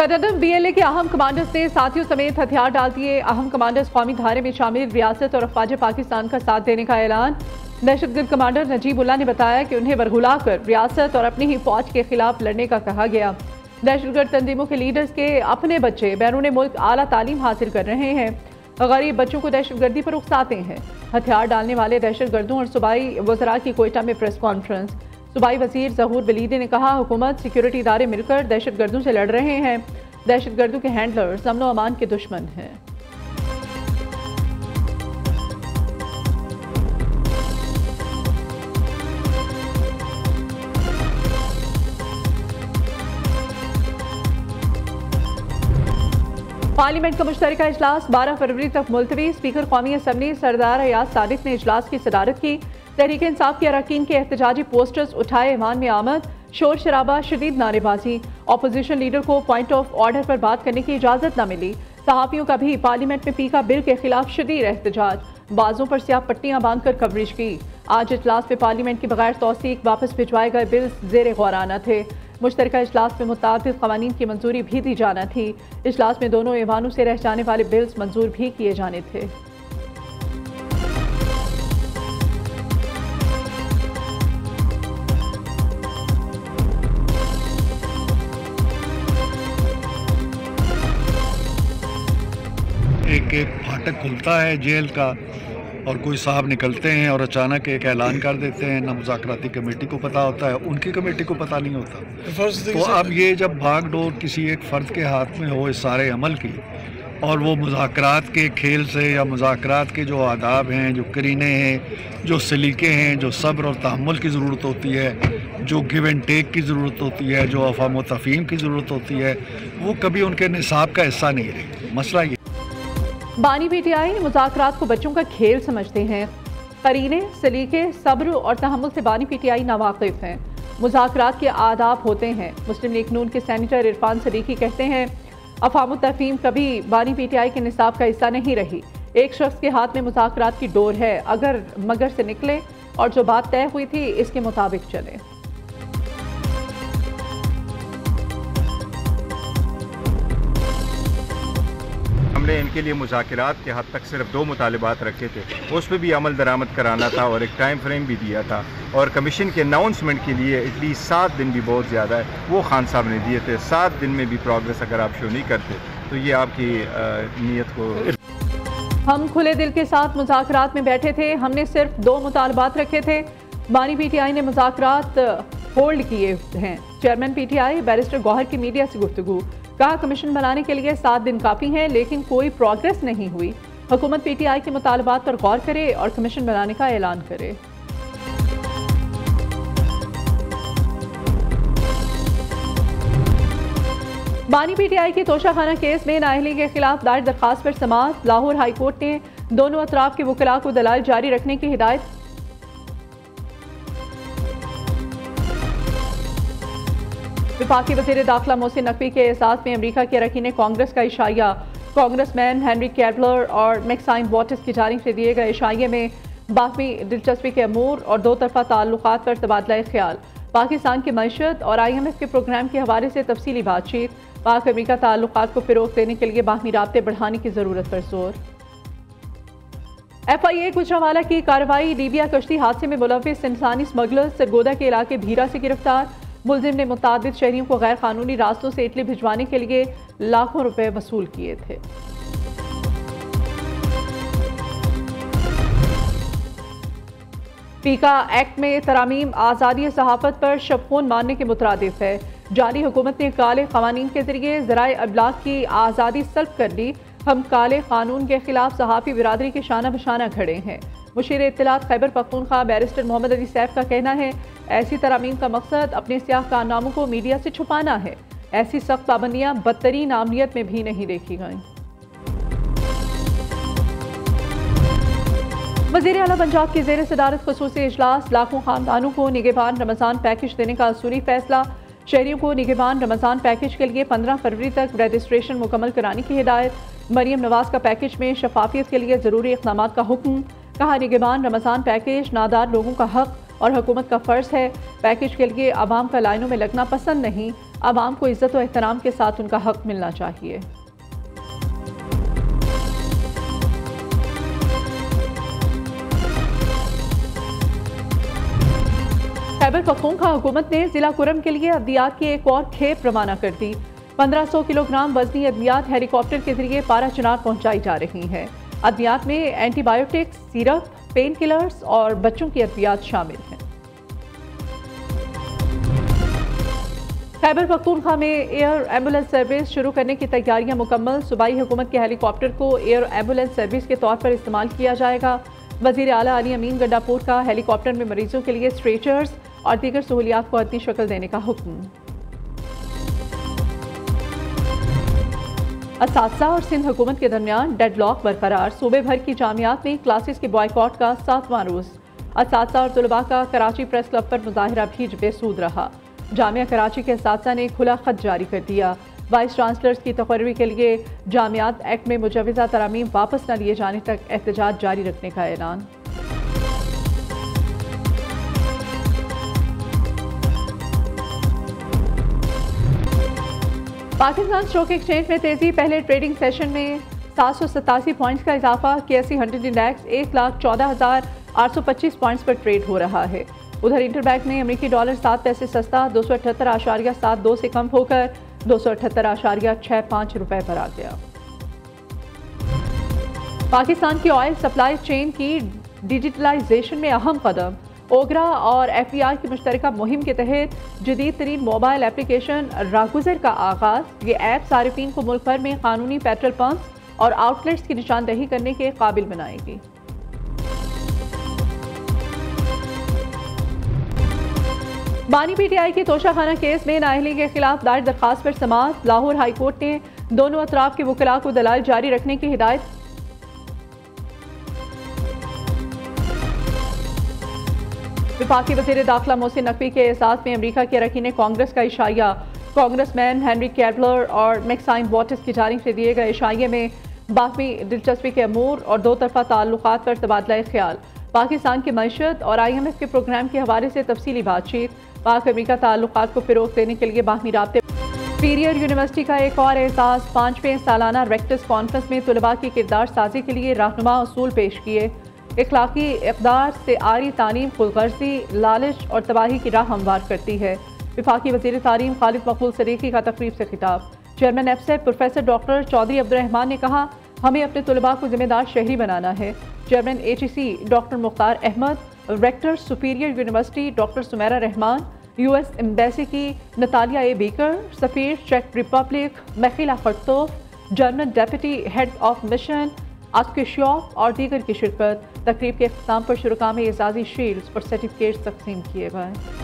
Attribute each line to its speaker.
Speaker 1: कदम BLA के अहम commanders ने साथियों समेत हथियार डाल दिए। अहम कमांडर्स कौमी धारे में शामिल रियासत और अफवाज पाकिस्तान का साथ देने का ऐलान। दहशतगर्द कमांडर नजीबुल्लाह ने बताया कि उन्हें बरगुला कर रियासत और अपनी ही फौज के खिलाफ लड़ने का कहा गया। दहशतगर्द तंजीमों के लीडर्स के अपने बच्चे बैरून मुल्क आला तालीम हासिल कर रहे हैं, गरीब बच्चों को दहशतगर्दी पर उकसाते हैं। हथियार डालने वाले दहशतगर्दों और सूबाई वज़रा की कोयटा में प्रेस कॉन्फ्रेंस। सूबाई वज़ीर ज़हूर बलीदी ने कहा, हुकूमत सिक्योरिटी इदारे मिलकर दहशतगर्दों से लड़ रहे हैं। दहशतगर्दों के हैंडलर्स अमन व अमान के दुश्मन हैं। पार्लियामेंट का मुश्तरका इजलास 12 फरवरी तक मुलतवी। स्पीकर कौमी असम्बली सरदार अयाज सादिक ने इजलास की सदारत की। तहरीक इंसाफ के अरकान के एहतजाजी पोस्टर्स उठाए ऐवान में आमद। शोर शराबा, शदीद नारेबाजी। अपोजिशन लीडर को पॉइंट ऑफ ऑर्डर पर बात करने की इजाज़त न मिली। सहाफ़ियों का भी पार्लियामेंट में पीका बिल के खिलाफ शदीद एहतजाज। बाजों पर स्याह पट्टियां बांधकर कवरेज की। आज इजलास में पार्लियामेंट के बगैर तौसीक वापस भिजवाए गए बिल ज़ेर गौर आना थे। मुश्तरका इजलास में मुताबिक क़वानीन की मंजूरी भी दी जाना थी। इजलास में दोनों ऐवानों से रह जाने वाले बिल्स मंजूर भी किए जाने थे।
Speaker 2: एक फाटक खुलता है जेल का और कोई साहब निकलते हैं और अचानक एक ऐलान कर देते हैं, ना मुज़ाकराती कमेटी को पता होता है, उनकी कमेटी को पता नहीं होता। तो अब ये जब भागडोर किसी एक फ़र्द के हाथ में हो इस सारे अमल की, और वो मुज़ाकरात के खेल से या मुज़ाकरात के जो आदाब हैं, जो करीने हैं, जो सलीके हैं, जो सब्र और तहम्मुल की ज़रूरत होती है, जो गिव एंड टेक की ज़रूरत होती है, जो अफ़ाम व तफ़हीम की ज़रूरत होती है, वो कभी उनके निसाब का हिस्सा नहीं रही। मसला ये
Speaker 1: बानी PTI मुज़ाकरात को बच्चों का खेल समझते हैं। करीने, सलीके, सब्र और तहम्मुल से बानी PTI नावाकिफ़ हैं। मुज़ाकरात के आदाब होते हैं। मुस्लिम लीग नून के सेनेटर इरफान सदीकी कहते हैं, अफ़ाम तफ़हीम कभी बानी PTI के निसाब का हिस्सा नहीं रही। एक शख्स के हाथ में मुज़ाकरात की डोर है, अगर मगर से निकले और जो बात तय हुई थी इसके मुताबिक चले।
Speaker 3: हमने इनके लिए मुज़ाकरात के हद तक सिर्फ 2 मुतालिबात रखे थे, उस पर भी अमल दरामद कराना था और एक टाइम फ्रेम भी दिया था, और कमीशन के अनाउंसमेंट के लिए एटलीस्ट 7 दिन भी बहुत ज़्यादा है, वो खान साहब ने दिए थे। 7 दिन में भी प्रोग्रेस अगर आप शो नहीं करते तो ये आपकी नीयत को।
Speaker 1: हम खुले दिल के साथ मुज़ाकरात में बैठे थे, हमने सिर्फ 2 मुतालबात रखे थे। बानी PTI ने मुज़ाकरात होल्ड किए हैं। चेयरमैन PTI बैरिस्टर गौहर की मीडिया से गुफ्तगू। कहा, कमीशन बनाने के लिए 7 दिन काफ़ी हैं, लेकिन कोई प्रोग्रेस नहीं हुई। हुकूमत PTI के मुतालबात पर गौर करे और कमीशन बनाने का ऐलान करे। बानी PTI के तोशाखाना केस में नाअहली के खिलाफ दायर दरखास्त पर समाअत। लाहौर हाई कोर्ट ने दोनों अतराफ के वकला को दलाइल जारी रखने की हिदायत। वफाकी वज़ीर दाखिला मोहसिन नकवी के एहसास में अमरीका के अरकान कांग्रेस का इशाया। कांग्रेसमैन हेनरी कैडलर और मैक्साइन वॉटिस की जानिब से दिए गए इशाये में बाकी दिलचस्पी के अमूर और 2 तरफ़ा ताल्लुकात पर तबादला ख्याल। पाकिस्तान की मईशत और IMF के प्रोग्राम के हवाले से तफसीली बातचीत। पाक अमरीका ताल्लुकात को फ़रोग़ देने के लिए बाहमी राब्ते बढ़ाने की ज़रूरत पर जोर। FIA गुजरांवाला की कार्रवाई। लीबिया कश्ती हादसे में मुलव्विस इंसानी स्मगलर सरगोदा के इलाके भीरा से गिरफ्तार। मुलजिम ने मुताबिद शहरियों को गैर कानूनी रास्तों से इटली भिजवाने के लिए लाखों रुपए वसूल किए थे। पीका एक्ट में तरामीम आज़ादी सहाफ़त पर शबखून मानने के मुतरादिफ है। जाली हुकूमत ने काले क़वानीन के जरिए ज़राए अबलाग की आज़ादी सल्ब कर ली। हम काले कानून के खिलाफ सहाफ़ी बिरादरी के शाना बशाना खड़े हैं। मुशीर इत्तलात खैबर पख्तूनख्वा बैरिस्टर मोहम्मद अली सैफ का कहना है, ऐसी तरामीम का मकसद अपने स्याह कारनामों को मीडिया से छुपाना है। ऐसी सख्त पाबंदियाँ बदतरीन आमलियत में भी नहीं देखी गईं। वज़ीर आला पंजाब की ज़ेर सदारत ख़ुसूसी इजलास। लाखों खानदानों को निगहबान रमज़ान पैकेज देने का असूली फैसला। शहरियों को निगहबान रमज़ान पैकेज के लिए 15 फरवरी तक रजिस्ट्रेशन मुकम्मल कराने की हिदायत। मरियम नवाज का पैकेज में शफाफियत के लिए ज़रूरी इक़दाम का हुक्म। कहा, निगहबान रमज़ान पैकेज नादार लोगों का हक और हुकूमत का फ़र्ज़ है। पैकेज के लिए आवाम का लाइनों में लगना पसंद नहीं। आवाम को इज्जत और एहतराम के साथ उनका हक मिलना चाहिए। खैबर पख्तूनख्वा हुकूमत ने जिला कुरम के लिए अद्वियात की एक और खेप रवाना कर दी। 1500 किलोग्राम वजनी अद्वियात हेलीकॉप्टर के जरिए पारा चनार पहुंचाई जा रही हैं। अद्वियात में एंटीबायोटिक्स, सिरप, पेन किलर्स और बच्चों की अद्वियात शामिल हैं। खैबर पख्तूनख्वा में एयर एम्बुलेंस सर्विस शुरू करने की तैयारियां मुकम्मल। सूबाई हुकूमत के हेलीकॉप्टर को एयर एम्बुलेंस सर्विस के तौर पर इस्तेमाल किया जाएगा। वज़ीर आला अली अमीन गंडापुर का हेलीकॉप्टर में मरीजों के लिए स्ट्रेचर्स और दीगर सहूलियात को अददी शक्ल देने का हुक्म। असातिज़ा और सिंध हुकूमत के दरमियान डेडलॉक बरकरार। सूबे भर की जामियात में क्लासेस के बॉयकॉट का 7वां रोज़। असातिज़ा और तलबा का कराची प्रेस क्लब पर मुजाहिरा भी बेसूद रहा। जामिया कराची के असातिज़ा ने खुला खत जारी कर दिया। वाइस चांसलर्स की तकर्री के लिए जामियात एक्ट में मुजवज़ा तरामीम वापस न लिए जाने तक एहतजाज जारी रखने का ऐलान। पाकिस्तान स्टॉक एक्सचेंज में तेजी। पहले ट्रेडिंग सेशन में 787 पॉइंट्स का इजाफा। KSE 100 इंडेक्स 1,14,825 पॉइंट्स पर ट्रेड हो रहा है। उधर इंटरबैंक में अमेरिकी डॉलर 7 पैसे सस्ता 278.72 से कम होकर 278.65 रुपए पर आ गया। पाकिस्तान की ऑयल सप्लाई चेन की डिजिटलाइजेशन में अहम कदम। ओगरा और FBI की मुश्तरका मुहिम के तहत जदीद तरीन मोबाइल एप्लीकेशन रागुजर का आगाज। ये ऐप सारिफीन को मुल्क भर में कानूनी पेट्रोल पंप और आउटलेट्स की निशानदही करने के काबिल बनाएगी। बानी PTI के तोशाखाना केस में नाअहली के खिलाफ दायर दरखास्त पर समाअत। लाहौर हाई कोर्ट ने दोनों अतराफ के वकला को दलाल जारी रखने की हिदायत। वफाकी वज़ीर दाखिला मोहसिन नकवी के एहसास में अमरीका के अरकान कांग्रेस का इशाया। कांग्रेसमैन हेनरी कैडलर और मैक्साइन वॉटस की जानिब से दिए गए इशाये में बाकी दिलचस्पी के अमूर और दो तरफा ताल्लुकात पर तबादला ख्याल। पाकिस्तान की मईशत और IMF के प्रोग्राम के हवाले से तफसीली बातचीत। पाक अमरीका ताल्लुकात को फ़रोग़ देने के लिए बाहमी राब्ते। सुपीरियर यूनिवर्सिटी का एक और एहसास। 5वें सालाना रेक्टर्स कॉन्फ्रेंस में तलबा की किरदार साजी के लिए रहनुमा उसूल पेश किए। इखलाकी इक़दार से आरी तालीम खुदगर्ज़ी, लालच और तबाही की राह हमवार करती है। वफाकी वज़ीर तालीम खालिद मकबूल सरीकी का तकरीब से खिताब। चेयरमैन एफसेट प्रोफेसर डॉक्टर चौधरी अब्दुर्रहमान ने कहा, हमें अपने तलबा को जिम्मेदार शहरी बनाना है। Chairman HEC doctor Mukhtar Ahmad, rector superior university doctor Sumera Rahman, US embassy की नतालिया A बीकर, सफ़ीर चेक रिपब्लिक मखीला खटतोफ, German deputy head of mission आस्किशॉफ और दीगर की शिरकत। तकरीब के इख्तिताम पर शुरका में एजाज़ी शील्ड्स और सर्टिफिकेट्स तकसीम किए गए।